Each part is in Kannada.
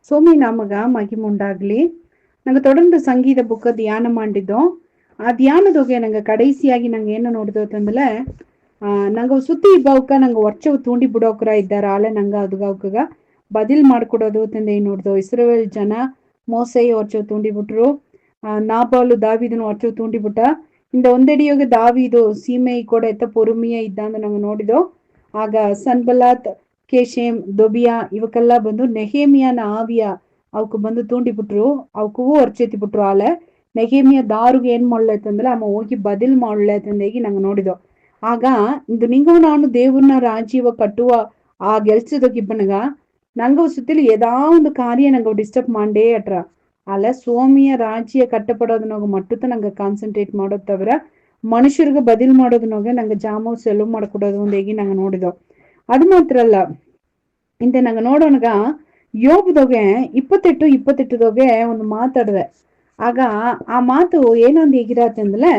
ಸೋಮಿ ನಾಮಗ ಮಹಿಮುಂಡಾಗ್ಲಿ. ನಂಗೆ தொடர்ந்து ಸಂಗೀತ ಬುಕ್ ಧ್ಯಾನ ಮಾಡಿದ್ದೋ. ಆ ಧ್ಯಾನದೊಗೆ ನಂಗೆ ಕடைசிಯಾಗಿ ನಂಗೆ ಏನು ನೋಡಿದೋ ಅಂತಂದ್ರೆ ನಂಗೆ ಸುತ್ತಿ ಇಬ್ಬವಕ್ಕ ನಂಗೆ ವರ್ಷವು ತೂಂಡಿ ಬಿಡೋಕ್ರ ಇದ್ದಾರ ಆಲೆ ನಂಗೆ ಅದ್ಗವಕ ಬದಿಲ್ ಮಾಡ್ಕೊಡೋದು ತಂದೆ ನೋಡ್ದೋ. ಇಸ್ರೇಲ್ ಜನ ಮೋಸೆ ವರ್ಷವು ತೂಂಡಿ ಬಿಟ್ರು. ನಾಬಾಲು ದಾವಿದನು ವರ್ಷವು ತೂಂಡಿ ಬಿಟ್ಟ. ಇಂದ ಒಂದೆಡಿಯೋಗ ದಾವಿದು ಸೀಮೆ ಕೂಡ ಎತ್ತ ಪೊರುಮಿಯ ಇದ್ದಂದು ನಂಗೆ ನೋಡಿದೋ. ಆಗ ಸನ್ಬಲಾತ್, ಕೇಶೇಮ್, ದೊಬಿಯಾ ಇವಕ್ಕೆಲ್ಲ ಬಂದು ನೆಹೇಮಿಯನ ಆವಿಯ ಅವಕ್ಕೆ ಬಂದು ತೂಂಡಿ ಬಿಟ್ರು. ಅವಕ್ಕೂ ಹೊರ್ಚೆತಿ ಬಿಟ್ರು. ಆಲೆ ನೆಹೇಮಿಯ ದಾರುಗೆ ಏನ್ ಮಾಡ್ಲೈತಂದ್ರೆ ಅಮ್ಮ ಹೋಗಿ ಬದಿಲ್ ಮಾಡ್ಲೈತಂದೇಗಿ ನಂಗೆ ನೋಡಿದೋ. ಆಗ ಇಂದು ನಿಂಗೂ ನಾನು ದೇವ್ರನ್ನ ರಾಜ್ಯವ ಕಟ್ಟುವ ಆ ಗೆಲ್ಸದೋಗಿಬ್ಬನಗ ನಂಗ ಸುತ್ತಲೂ ஏதா ಒಂದು ಕಾರ್ಯ ನಂಗೆ ಡಿಸ್ಟರ್ಬ್ ಮಾಡೇ ಅಟ್ರ. ಅಲ್ಲ ಸೋಮಿಯ ರಾಜ್ಯ ಕಟ್ಟಪಡೋದನ್ನಾಗ ಮಟ್ಟುತ್ತ ನಂಗೆ ಕಾನ್ಸಂಟ್ರೇಟ್ ಮಾಡೋದ್ ತವಿರ ಮನುಷ್ಯರಿಗೆ ಬದಿಲ್ ಮಾಡೋದನ್ನಾಗ ನಂಗೆ ಜಾಮು ಸೆಲವು ಮಾಡ್ಕೊಡೋದು ಒಂದೇಗಿ ನಂಗೆ ನೋಡಿದೋ. ಅದು ಮಾತ್ರ ಅಲ್ಲ, ಇಂತೆ ನಂಗೆ ನೋಡೋಣಗ ಯೋಗದೊಗೆ 28:28ದೊಗೆ ಒಂದು ಮಾತಾಡಿದೆ. ಆಗ ಆ ಮಾತು ಏನೊಂದು ಹೇಗಿರತ್ತಂದ್ರೆ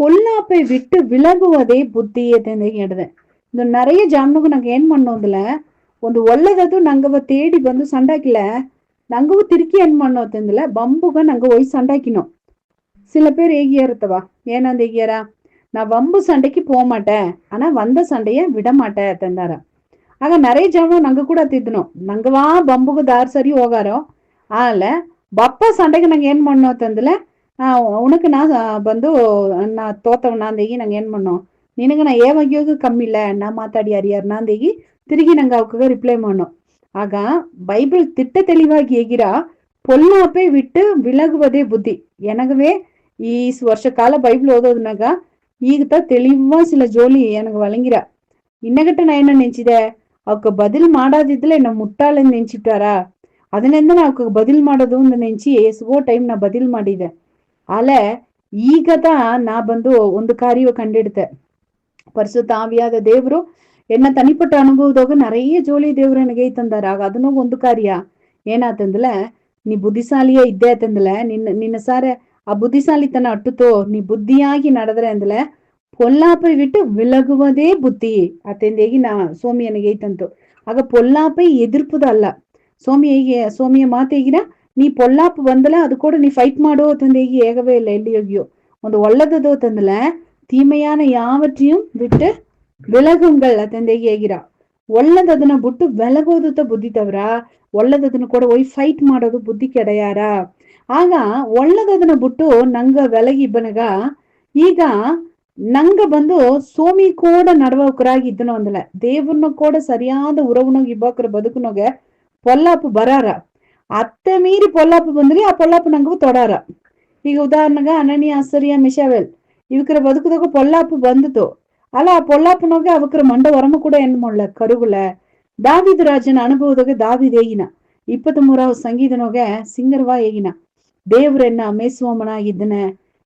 பொல்லாப்பை விட்டு விலகுவதே புத்தி ಅಂತ ಹೇಳಿದೆ. ಇದು நிறைய ಜಾಮ್ನುಗು ನಂಗೆ ಏನ್ ಮಾಡೋದಿಲ್ಲ, ಒಂದು ಒಳ್ಳೆದದು ನಂಗವ ತೇಡಿ ಬಂದು சண்டாக்கில ನಂಗವು ತಿರುಕಿ ಏನ್ ಮಾಡೋತಂದಿಲ್ಲ ಬಂಬುಗ ನಂಗೆ ಒಯ್ சண்டாக்கினோ. சில பேர் ஏகியா இருத்தவா ஏனாந்து ஏகியாரா நான் வம்பு சண்டைக்கு போக மாட்டேன் ஆனா வந்த சண்டைய விட மாட்டேன் ತಂದಾರ. ಆಗ நிறைய ಜಾಮ ನಂಗೆ ಕೂಡ ತಿದ್ನೋ ನಂಗವಾ ಬಂಬುಗ ದಾರ್ ಸರಿ ಹೋಗಾರೋ ಆಲ ಬಪ್ಪ சண்டைக்கு ನಂಗೆ ಏನ್ ಮಾಡೋ ತಂದಿಲ್ಲ உனக்கு நான் ಬಂದು ನಾ ತೋತವ್ ನಾಂದೇಗಿ ನಂಗೆ ಏನ್ ಮಾಡೋ ನಿನಗೆ ನಾ ಏವಾಗಿಯೋಗ ಕಮ್ಮಿ ಇಲ್ಲ ನಾ ಮಾತಾಡಿ ಅರಿಯಾರ ನಾಂದೇಗಿ ತಿರುಗಿ ನಂಗೆ ಅವಕಾಗ ರಿಪ್ಲೈ ಮಾಡೋ. ಆಗ பைபிள் திட்ட தெளிவாகி ஏகிறா பொல்லாப்பை விட்டு விலகுவதே புத்தி. எனக்குவே ಈ ವರ್ಷ ಕಾಲ ಬೈಬಲ್ ಓದೋದ್ನಾಗ ಈಗ தெளிவா சில ஜோலி எனக்கு வழங்கிறா. ಇನ್ನಗಟ್ಟ ನಾ ಏನ ನೆಂಚಿದೆ ಅವಕ್ಕೆ ಬದಿಲ್ ಮಾಡಾದಿದ್ಲೆ ನಾ ಮುಟ್ಟಾಳಂದು ನೆಂಚಿಟ್ಟಾರಾ ಅದನ್ನಿಂದ ಅವಕ್ಕೆ ಬದಿಲ್ ಮಾಡೋದು ಒಂದು ನೆಂಚಿ ಎಸ್ಗೋ ಟೈಮ್ ನಾ ಬದಿಲ್ ಮಾಡಿದೆ. ಆಲೆ ಈಗದ ನಾ ಬಂದು ಒಂದು ಕಾರ್ಯ ಕಂಡಿಡ್ತೆ. ಪರಿಸುತ್ತ ಆವಿಯಾದ ದೇವ್ರು ಎನ್ನ ತನಿಪಟ್ಟ ಅನುಭವದಾಗ நிறைய ಜೋಲಿ ದೇವ್ರು ನನಗೆ ತಂದಾರ. ಆಗ ಅದನ್ನೂ ಒಂದು ಕಾರ್ಯ ಏನಾತಂದ್ರೆ ನೀ ಬುದ್ಧಿಸಾಲಿಯೇ ಇದ್ದೆ ಅಂತಂದ್ರೆ ನಿನ್ನ ಸಾರೆ ಆ ಬುದ್ಧಿಸಾಲಿತನ ಅಟ್ಟುತ್ತೋ ನೀ ಬುದ್ಧಿಯಾಗಿ ನಡೆದ್ರೆ ಅಂದ್ಲೆ பொல்லாப்பை விட்டு விலகுவதே புத்தி ಅತ್ತೆಂದೇಗಿ ನಾ ಸೋಮಿ ನನಗೆ ಐತಂತು. ಆಗ பொல்லாப்பை ಎದುರ್ಪುದಲ್ಲ ಸೋಮಿಯ ಮಾತು ಹೇಗಿರ ನೀ பொல்லாப்பு ಬಂದಲ ಅದು ಕೂಡ ನೀ ಫೈಟ್ ಮಾಡೋ ತಂದೇಗಿ ஏகவே இல்லை எல்லையோகியோ ಒಂದು ಒಳ್ಳೆದದೋ ತಂದல தீமையான யாவற்றையும் விட்டு விலகுங்கள் ಅತ್ತೆಂದೇಗಿ ಹೇಗಿರ ಒಳ್ಳೆದದನ್ನ ಬಿಟ್ಟು ಬೆಲಗೋದು ಬುದ್ಧಿ ತವ್ರ ಒಳ್ಳೆದದನ್ನ ಕೂಡ ಒಯ್ ಫೈಟ್ ಮಾಡೋದು ಬುದ್ಧಿ ಕೆಡೆಯಾರ. ಆಗ ಒಳ್ಳೆದದನ್ನ ಬಿಟ್ಟು ನಂಗ வெலகி ಇಬ್ಬನಗ ಈಗ ನಂಗ ಬಂದು ಸೋಮಿ ಕೂಡ ನಡವಕರಾಗಿ ಇದ್ದನೋ ಅಂದಲ ದೇವ್ರನ್ನ ಕೂಡ ಸರಿಯಾದ ಉರವನಾಗ ಇಬ್ಬಾಕರ ಬದುಕನೋಗೆ பொல்லாப்பு ಬರಾರ. ಅತ್ತೆ ಮೀರಿ பொல்லாப்பு ಬಂದ್ರಿ ಆ பொல்லாப்பு ನಂಗೂ ತೊಡಾರ. ಈಗ ಉದಾಹರಣೆಗ ಅನನಿ ಆಸರಿಯ ಮಿಶಾವೆಲ್ ಇವಕ್ರ ಬದುಕದಾಗ பொல்லாப்பு ಬಂದಿತು ಅಲ್ಲ ಆ பொல்லாப்புನೋಗೆ ಅವಕ್ರ ಮಂಡ ಹೊರಮ ಕೂಡ ಏನ್ ಮಾಡ್ಲ ಕರುಗುಲ. ದಾವಿದ ರಾಜನ ಅನುಭವದಾಗ ದಾವಿದ ಹೇಗಿನ 23వ ಸಂಗೀತನೋಗೆ ಸಿಂಗರ್ವಾ ಹೇಗಿನ ದೇವ್ರ ಎನ್ನ ಮೇಸುವಮ್ಮನಾಗಿದ್ದನೆ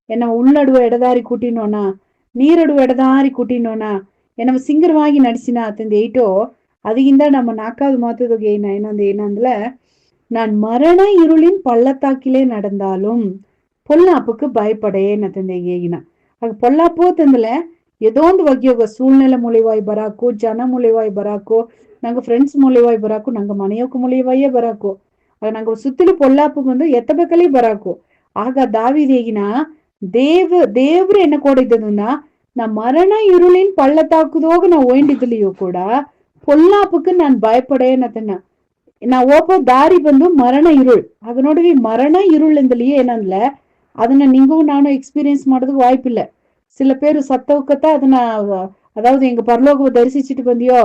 ಎನ್ನ ಉಳ್ಳಡುವ ಎಡದಾರಿ ಕೂಟಿನೋಣ ನೀರಡುವ ಎಡದಾರಿ ಕೂಟಿನೋಣ ಎನ್ನ ಸಿಂಗರವಾಗಿ ನಡಿಸಿನ ಅತಂದು ಏಟೋ. ಅದಕ್ಕಿಂತ ನಮ್ಮ ನಾಲ್ಕಾவது ಮಾತುದಾಗ ಏನೊಂದು ಏನಂದ್ರೆ நான் மரண இருளின் பள்ளத்தாக்கிலே நடந்தாலும் பொல்லாப்புக்கு பயப்படேன் அத்தಂದೆ ஏகிನ. ಆಗ பொல்லாப்பு ತಂದಲೆ ஏதோ ಒಂದು ಬಗೆಯೋಗ ಸೂಳ್ನೆಲೆ ಮೂಲಿವಾಯಿ ಬರಾಕು ಜನ ಮೂಲಿವಾಯಿ ಬರಾಕು ನಂಗೆ ಫ್ರೆಂಡ್ಸ್ ಮೂಲಿವಾಯಿ ಬರಾಕು ನಂಗೆ ಮನೆಯೋಕು ಮೂಲಿವಾಯೇ ಬರಾಕು ಆಗ ನಂಗೆ ಸುತ್ತಲೂ பொல்லாப்பு ಬಂದು ಎತ್ತಬೇಕಲ್ಲಿ ಬರಾಕು. ಆಗ ದಾವಿದೇಗಿನ ದೇವ್ರು என்ன ಕೊಡಿದ್ದದನ್ನ ನಾ ಮರಣ இருளின் பள்ளத்தாக்குதோಗ ನಾ ಓಯ್ದಿದ್ಲಿಯೋ ಕೂಡ பொல்லாப்புக்கு நான் பயப்படேன் ಅತನ್ನ ನಾ ಓಪೋ ದಾರಿ ಬಂದು ಮರಣ இருள். ಆಗ ನೋಡಿವಿ ಮರಣ இருள் ಎಂದಲಿಯೇ ಏನಂದ್ಲ ಅದನ್ನ ನಿಂಗೂ ನಾನು எக்ஸ்பீரியன்ஸ் ಮಾಡೋದಕ್ಕೆ வாய்ப்பிಲ್ಲ. சில பேர் சத்தவுக்கத்த ಅದನ್ನ அதாவது எங்க பரலோக தரிசிச்சுட்டு ಬಂದಿಯೋ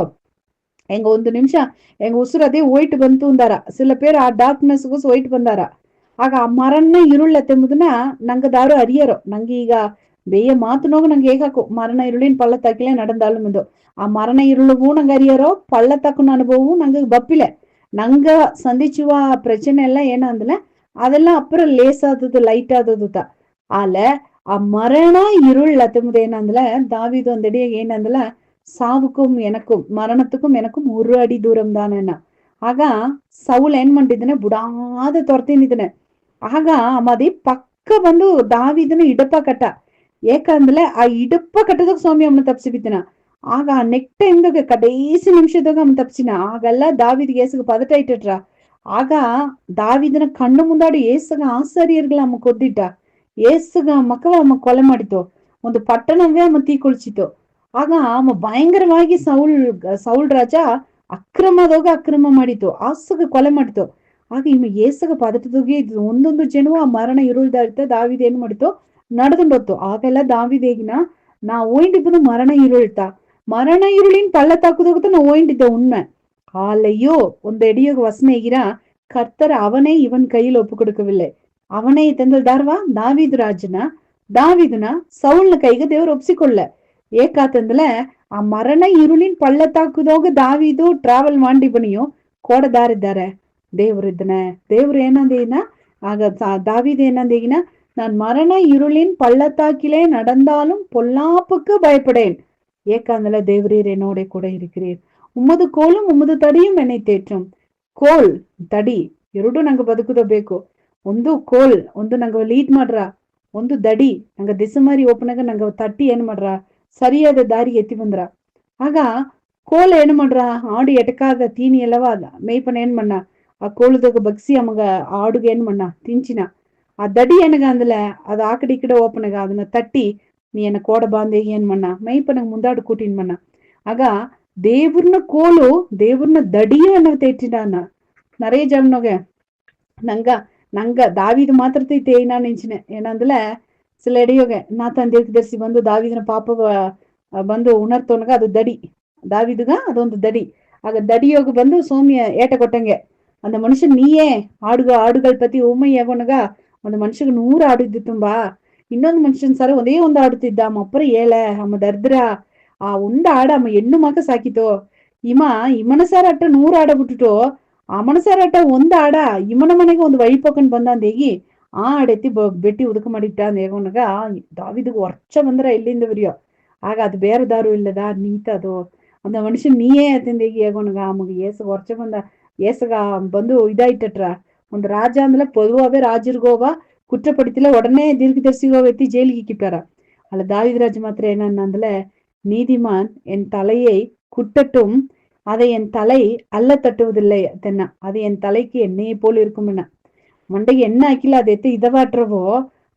எங்க ಒಂದು ನಿಮಿಷ எங்க ಉಸಿರು ಅದೇ ಹೋಯ್ಟ್ ಬಂತು ಅಂದಾರ. சில பேர் ಆ ಡಾರ್ಕ್ನೆಸ್ಗೂ ಹೋಯ್ಟ್ ಬಂದಾರ. ಆಗ ಆ ಮರಣ இருள் ಎಂಬುದನ್ನ ನಂಗೆ ದಾರು ಅರಿಯರೋ ನಂಗೆ ಈಗ ಬೇಯ ಮಾತುನೋಗ ನಂಗೆ ಹೇಗಾಕು ಮರಣ இருளின் பள்ளத்தாக்கிலே நடந்தாலும் ಎಂದು ಆ ಮರಣ இருளுಗೂ ನಂಗೆ ಅರಿಯರೋ பள்ளத்தாக்குನ ಅನುಭವವೂ ನಂಗೆ ಬಪ್ಪಿಲ್ಲ. ನಂಗ ಸಂಧಿಸುವ ಪ್ರಚನೆ ಎಲ್ಲ ಏನಂದ್ರೆ ಅದೆಲ್ಲ ಅಪ್ಪರ ಲೇಸ್ ಆದದ್ದು ಲೈಟ್ ಆದದ್ದು ಆಲ ಆ ಮರಣ இருள் ಅತ್ತಂಬುದು ಏನಂದ್ರೆ ದಾವಿದು ಒಂದಡಿಯಾಗ ಏನಂದ್ರೆ சாவுக்கும் எனக்கும் மரணத்துக்கும் எனக்கும் 1 அடி தூரம் தானேன்னா. ಆಗ ಸೌಲ್ ಏನ್ ಮಾಡಿದ್ದಾನೆ ಬುಡಾದ ತೊರ್ತಿನಿದ್ದಾನೆ. ಆಗ ಅಮದಿ ಪಕ್ಕ ಬಂದು ದಾವಿದನ ಇಡಪ್ಪ ಕಟ್ಟ ಏಕಂದ್ರೆ ಆ ಇಡಪ್ಪ ಕಟ್ಟದಾಗ ಸ್ವಾಮಿ ಅವನ್ನ ತಪ್ಸಿಬಿದ್ದನ. ಆಗ ಆ ನೆಕ್ಟ ಇಂದಾಗ ಕಡೇಸಿ ನಿಮಿಷದಾಗ ಅವನ್ ತಪ್ಸಿನ. ಆಗೆಲ್ಲ ದಾವಿದ್ ಗೇಸಿಗೆ ಪದಟ ಇಟ್ಟಟ್ರ ಆಗ ದಾವಿದನ ಕಣ್ಣು ಮುಂದಾಡಿ ಏಸಗ ಆಸಾರಿಯರ್ಗಳ ಅಮ್ಮ ಕೊದ್ದಿಟ್ಟ, ಏಸಗ ಮಕ್ಕವ ಅಮ್ಮ ಕೊಲೆ ಮಾಡಿತು, ಒಂದು ಪಟ್ಟಣವೇ ಅಮ್ಮ ತೀಕೊಳ್ಸಿತು. ಆಗ ಅಮ್ಮ ಭಯಂಕರವಾಗಿ ಸೌಲ್ ರಾಜ ಅಕ್ರಮದೋಗ ಅಕ್ರಮ ಮಾಡಿತು, ಆಸಗ ಕೊಲೆ ಮಾಡಿತು. ಆಗ ಇನ್ನು ಏಸಗ ಪದಟದೋಗಿ ಇದ್ದು ಒಂದೊಂದು ಜನವು ಆ ಮರಣ ಇರುಳ್ದ ದಾವಿದ ಏನ್ ಮಾಡಿತು ನಡೆದುಂಡೊತ್ತು. ಆಗೆಲ್ಲ ದಾವಿದೇಗಿನ ನಾ ಓಯಿಂಡಿದ್ದು ಮರಣ ಇರುಳ್ತಾ, மரண இருளின் பள்ளத்தாக்குதோகத்தை நான் ஓய்ண்டித்த உண்மை. ஆலையோ ಒಂದು ಎಡಿಯೋಗ ವಸನೆಗಿರ ಕರ್ತರ ಅವನೇ ಇವನ್ ಕೈயில் ಒಪ್ಪು ಕೊಡುಕವಿಲ್ಲೆ. ಅವನೇ ತಂದಲ್ದಾರ್ವಾ ದಾವಿದನ ಸೌಲ್ನ ಕೈಗೆ ದೇವ್ರು ಒಪ್ಸಿಕೊಳ್ಳ. ಏಕಾತಂದಲೆ ಆ ಮರಣ ಇರುಳಿನ ಪಳ್ಳತ್ತಾಕುದೋಗ ದಾವಿದು ಟ್ರಾವೆಲ್ ಮಾಡಿ ಬನಿಯೋ ಕೋಡದಾರಿದ್ದಾರೆ ದೇವ್ರಿದ್ದನೆ. ದೇವ್ರು ಏನಂದೇನ ಆಗ ದಾವಿದ ಏನಂದೇಗಿನ, நான் மரண இருளின் பள்ளத்தாக்கிலே நடந்தாலும் பொல்லாப்புக்கு பயப்படேன், ஏக்காந்தல தேவரீர் என்னோட கூட இருக்கிறீர், ಉಮ್ಮದು ಕೋಲು ಉಮ್ಮದು ತಡಿಯು ಮೆನೆ ತೇಟ್ರಂ. ಕೋಲ್ ತಡಿ ಎರಡು ನಂಗೆ ಬದುಕುದಬೇಕು. ಒಂದು ಕೋಲ್ ಒಂದು ನಂಗೆ ಲೀಡ್ ಮಾಡ್ರ, ಒಂದು ದಡಿ ನಂಗೆ ದಿಸಮಾರಿ ಓಪನಾಗ ನಂಗೆ ತಟ್ಟಿ ಏನ್ ಮಾಡ್ರ ಸರಿಯಾದ ದಾರಿಗೆ ಎತ್ತಿ ಬಂದ್ರ. ಆಗ ಕೋಲ್ ಏನ್ ಮಾಡ್ರ ಆಡು ಎಟಕಾದ ತೀನಿ ಎಲ್ಲವಾ ಮೇಯ್ಪನ ಏನ್ ಮಣ್ಣ ಆ ಕೋಲದಾಗ ಬಗ್ಸಿ ಅಮಗ ಆಡುಗೆ ಏನ್ ಮಣ್ಣ ತಿಂಚಿನ. ಆ ದಡಿ ಏನಗ ಅಂದಲ ಅದು ಆಕಡೆ ಈ ಕಡೆ ಓಪನಾಗ ಅದನ್ನ ತಟ್ಟಿ நீ என்ன கோட பாந்தேகி ಏನ್ ಮಣ್ಣ ಮೈಪನಂಗ್ ಮುಂದಾಡು ಕೂಟಿನ್ ಮಣ್ಣ. ಆಗ ದೇವ್ರನ ಕೋಲು ದೇವ್ರನ ದಡಿಯು ಅನ್ನೋ ತೇಟಿನ நிறைய ஜனங்க ನಂಗ ದಾವಿದ ಮಾತ್ರ ತೇಯ್ನಾ ನೆಂಚಿನೆ ಏನಂದಲ சில ಎಡೆಯೋಗ ನಾತನ್ ದೀರ್ಘದರ್ಶಿ ಬಂದು ದಾವಿದನ ಪಾಪ ಬಂದು ಉಣರ್ತವನಗ ಅದು ದಡಿ, ದಾವಿದಗ ಅದೊಂದು ದಡಿ. ಆಗ ದಡಿಯೋಗ ಬಂದು ಸೋಮಿಯ ಏಟ ಕೊಟ್ಟಂಗೆ அந்த மனுஷன் நீயே ஆடுகள் பத்தி ஊமையாகனಗ ಒಂದು ಮನುಷ್ಯಗೆ 100 ಆಡಿದ್ದು ತುಂಬಾ, ಇನ್ನೊಂದು ಮನುಷ್ಯನ್ ಸರ ಒಂದೇ ಒಂದು ಆಡುತ್ತಿದ್ದ ಅಮ್ಮ ಅಪ್ಪರ ಏಳ ಅಮ್ಮ ದರ್ದ್ರ ಆ ಒಂದ ಆಡ ಅಮ್ಮ ಹೆಣ್ಣು ಮಕ ಸಾಕಿತು. ಇಮನ ಸಾರ ಅಟ್ಟ 100 ಆಡ ಬಿಟ್ಟುಟು ಆ ಮನಸಾರ ಅಟ್ಟ ಒಂದ್ ಆಡ ಇಮನ ಮನೆಗೆ ಒಂದು ವೈ ಪೊಕಂಡ್ ಬಂದಂದೇಗಿ ಆ ಆಡೆತ್ತಿ ಬೆಟ್ಟಿ ಉದುಕ ಮಾಡಿಟ್ಟ ಅಂದೇಗನಗ ದಾವಿದಗ ವರ್ಷ ಬಂದ್ರ ಎಲ್ಲಿಂದ ಬರಿಯೋ. ಆಗ ಅದು ಬೇರೆ ದಾರು ಇಲ್ಲದ ನೀತದು அந்த மனுஷன் நீயே அத்தந்தேகி ஏகோனுங்க அமಗ ஏசு ವರ್ಷ ಬಂದ ஏசக ಬಂದು இதாயிட்டட்ற. ಒಂದು ರಾಜ ಅಂದல பொதுவாவே ராஜர்கோவா குற்றப்படுத்தில உடனே தீர்க்கதரிசிகோ வெத்தி ஜெயிலுக்கு கிட்டாரா. அல்ல தாவீது ராஜ் மாத்திர என்னன்னதுல, நீதிமான் என் தலையை குட்டட்டும் அதை என் தலை அல்ல தட்டுவதில்லை தென்ன, அது என் தலைக்கு எண்ணெயை போல் இருக்கும் என்ன மண்டைக்கு என்ன ஆக்கில அதை எத்து இதவாட்டுறவோ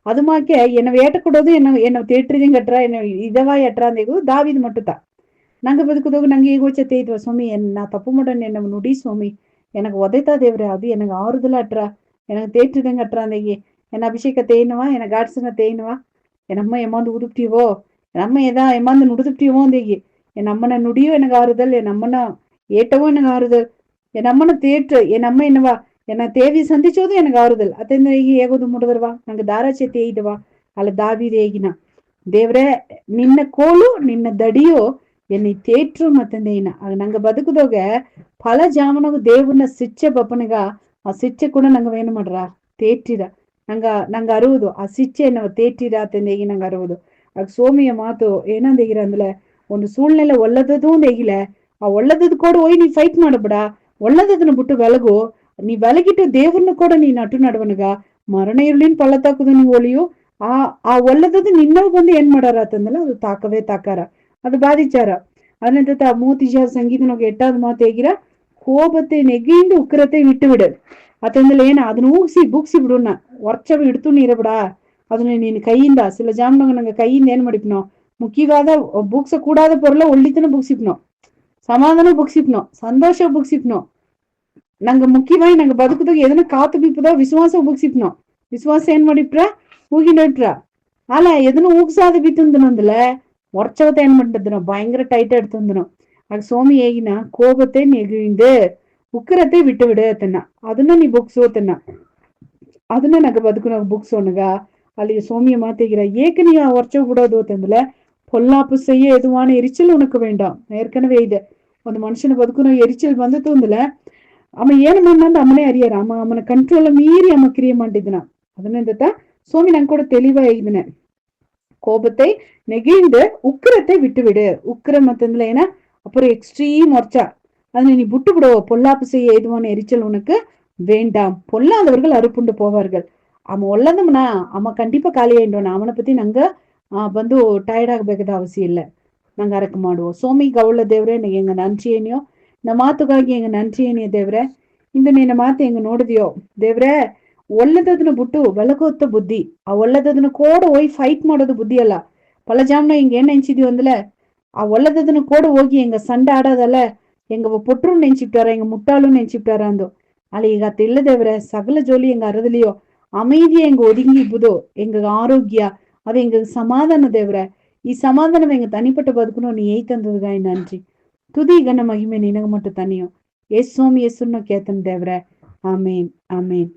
அதுமாக்க என்னை வேட்டக்கூடாது என்ன தேட்டுறதையும் கட்டுறா என்ன இதவா எட்டுறாந்தேகு தாவீது மட்டும்தான். ನಂಗೆ ಬದುಕುದಾಗ ನಂಗೆ ಈಗ ವಚ್ಚತೆ ಇದ್ವ ಸ್ವಾಮಿ ನಾ ತಪ್ಪು ಮಾಡೋಣ என்ன ನುಡಿ ಸ್ವಾಮಿ எனக்கு உதைத்தா தேவரே அது எனக்கு ஆறுதல அட்றா எனக்கு தேற்றுதங்க அட்றாந்தேகி என் அபிஷேக தேய்னுவா எனக்கு ஆட்சன தேய்னுவா என் அம்மா ஏமாந்து உதுப்டிவோ என் அம்மா ஏதா ஏமாந்து நுடுதுப்டிவோ தேகி என் அம்மனை நுடியோ எனக்கு ஆறுதல், என் அம்மனை ஏட்டவோ எனக்கு ஆறுதல், என் அம்மனை தேற்று என் அம்மா என்னவா என்ன தேவி சந்திச்சோதும் எனக்கு ஆறுதல் ಅತ್ತೆಂದ ಈಗ ಹೇಗೋದು ಮುಡಿದರ್ವಾ ನಂಗೆ ದಾರಾಚೆ ತೇಯ್ದವಾ ಅಲ್ಲ ದಾವಿದೇಗಿನ ದೇವ್ರೆ ನಿನ್ನ ಕೋಲು ನಿನ್ನ ದಡಿಯೋ என்னை தேற்றும் மத்தந்தேன. அது நாங்க ಬದುಕುದೋಗ ಫಲ ಜಾಮನಗ ದೇವ್ರನ್ನ ಶಿಕ್ಷೆ ಬಪ್ಪನಿಗ ಆ ಶಿಕ್ಷೆ ಕೂಡ ನಂಗೆ ಏನು ಮಾಡ್ರ ತೇಟಿರ ನಂಗೆ ಅರುವುದು ಆ ಶಿಕ್ಷೆ ನಾವು ತೇಟಿರ ಅತ್ತಂದೇಗಿ ನಂಗೆ ಅರುವುದು. ಆಗ ಸೋಮಿಯ ಮಾತು ಏನಂದೇಗಿರ ಅಂದ್ಲೆ, ಒಂದು ಸೂಳ್ನೆಲ್ಲ ಒಳ್ಳದದು ಅಂದೇಗಿಲೆ ಆ ಒಳ್ಳದದ್ ಕೂಡ ಹೋಯ್ ನೀ ಫೈಟ್ ಮಾಡಬೇಡ, ಒಳ್ಳದದನ್ನ ಬಿಟ್ಟು ಬೆಳಗು, ನೀ ಬೆಳಗಿಟ್ಟು ದೇವ್ರನ್ನ ಕೂಡ ನೀನ್ ಅಟ್ಟು ನಡುವನಗ ಮರಣ ಇರುಳಿನ ಪಳ್ಳತ್ತಾಕುದು ನೀವು ಒಳಿಯು ಆ ಒಳ್ಳದದು ನಿನ್ನವ್ ಬಂದು ಏನ್ ಮಾಡಾರ ಅಂತಂದಲ್ಲ ಅದು ತಾಕವೇ ತಾಕಾರ அது பாதிச்சாரா. அதனால மூத்திஷா சங்கீதனுக்கு 8வது மாத்து ಹೇಗಿರ ಕೋಪತೆ ನೆಗೆಯಿಂದ ಉಗ್ರತೆ ಬಿಟ್ಟು ಬಿಡು ಅತಂದಲ್ಲ ಏನ ಅದನ್ನ ಬುಕ್ಸಿ ಬಿಡುನ್ನ ವರ್ಷವ ಇಡ್ತು ನೀರಬಿಡ ಅದನ್ನ ನೀನ್ ಕೈಯಿಂದ சில ஜாமனங்க நாங்க கைಯಿಂದ ಏನ್ ಮಾಡಿಪ್ನೋ ಮುಖ್ಯವಾದ ಬುಕ್ಸ ಕೂಡಾದ பொருளை ஒள்ளித்தன ಬುಕ್ಸಿಪ್ನೋ, ಸಮಾಧಾನ ಬುಕ್ಸಿಪ್ನೋ, ಸಂತೋಷ ಬುಕ್ಸಿಪ್ನೋ, ನಂಗೆ ಮುಖ್ಯವಾಗಿ ನಂಗೆ ಬದುಕುದಾಗ ಎದನ್ನ ಕಾತು ಬಿಪ್ಪದ ವಿಶ್ವಾಸ ಬುಕ್ಸಿಪ್ನೋ. ವಿಶ್ವಾಸ ಏನ್ ಮಾಡಿಪ್ರ ஊகினட்ற ಅಲ್ಲ ಎದನ್ನ ஊಗ್ಸಾದ ಬಿತ್ತಂದನಂದல ವರ್ಷವத்தை ಏನ್ ಮಾಡಿದ್ರು பயங்கர டைட்டா எடுத்துந்தனும். அது சோமி ஏகினா கோபத்தை நெகிழ்ந்து உக்கிரத்தை விட்டு விடு ತನ್ನ ಅದನ್ನ ನೀ ಬುಕ್ಸು ತನ್ನ ಅದನ್ನ ನಂಗೆ ಬದುಕು ಬುಕ್ಸ್ ಒಣಗ ಅಲ್ಲಿ சோமிய மாத்தேகிற ஏக்க நீ ವರ್ಷ ಬಿಡೋದು ಅಂತಂದ್ರೆ பொல்லாப்பு செய்ய எதுவான எரிச்சல் உனக்கு வேண்டாம். ஏற்கனவே ಇದೆ ಒಂದು ಮನುಷ್ಯನ ಬದುಕು ಎರಿಚಲ್ ಬಂದತು ಅಂದಲ அவன் ಏನು பண்ணாந்து ಅಮ್ಮನೇ அறியாರ ಅವನ ಕಂಟ್ರೋಲ್ ಮೀರಿ ಅಮ್ಮ ಕ್ರಿಯೆ ಮಾಡಿದ್ನ. ಅದನ್ನ சோமி ನಂಗೆ ಕೂಡ தெளிவா ಇದನೆ கோபத்தை நெகிழ்ந்து உக்கிரத்தை விட்டுவிடு. உக்கிரம் மத்ததுல ஏன்னா அப்புறம் எக்ஸ்ட்ரீம் ஒர்ச்சா அதனை நீ விட்டு விடுவோ. பொல்லாப்பு செய்ய ஏதுவான எரிச்சல் உனக்கு வேண்டாம், பொல்லாதவர்கள் அறுப்புண்டு போவார்கள். அவன் ಒಳ್ಳದಮ್ಮನ ಅಮ್ಮ ಕಂಡಿಪ ಖಾಲಿ ಆಯ್ಡೋಣ ಅವನ ಪತಿ ನಂಗ ಬಂದು ಟೈರ್ಡ್ ಆಗ್ಬೇಕಾದ ಅವಶ್ಯ ಇಲ್ಲ. ನಂಗೆ ಅರಕ ಮಾಡುವ ಸೋಮಿಗೆ ಅವಳ ದೇವ್ರೆ ನಂಗೆ ಹೆಂಗ ನನ್ಸಿ ಏನಿಯೋ ನಮ್ಮ ಮಾತುಗಾಗಿ ಹೆಂಗ ನನ್ಸಿ ಏನಿಯ ದೇವ್ರೆ ಇಂದು ನಿನ್ನ ಮಾತು ಹೆಂಗ ನೋಡಿದ್ಯೋ ದೇವ್ರೆ, ಒಳ್ಳೇದದನ್ನ ಬಿಟ್ಟು ಬೆಳಗೊತ್ತ ಬುದ್ಧಿ, ಆ ಒಳ್ಳೇದದನ್ನ ಕೂಡ ಹೋಗಿ ಫೈಟ್ ಮಾಡೋದು ಬುದ್ಧಿ ಅಲ್ಲ. ಪಲಜಾಮ್ನ ಹಿಂಗ ಏನ್ ನೆನ್ಸಿದ್ಯೋ ಅಂದ್ಲೆ ಆ ಒಳ್ಳೇದದನ್ನ கூட ಹೋಗಿ எங்க சண்டை ஆடாதல்ல, எங்க பொற்றும் நெஞ்சிட்டாரா, எங்க முட்டாளும் நெஞ்சிட்டாரா ಅಂದು. ಅಲ್ಲಿ ಈಗ ತಿಳ್ಳ ದೇವ್ರೆ, ಸಕಲ ಜೋಲಿ எங்க ಅರದಲಿಯೋ அமைதியா எங்க ஒதுங்கி ಇಬ್ಬುದು எங்க ಆರೋಗ್ಯ, ಅದು எங்க சமாதான ದೇವ್ರೆ. ಈ ಸಮಾಧಾನ எங்க தனிப்பட்ட ಬದುಕணும் நீ ஏய்த்தந்ததுக்காய் நன்றி. துதி கன மகிமை நினக்கு மட்டும் தனியும். ஏசோமி ஏசுன்னு கேத்தன் தேವ್ರೆ. ஆமேன் ஆமேன்.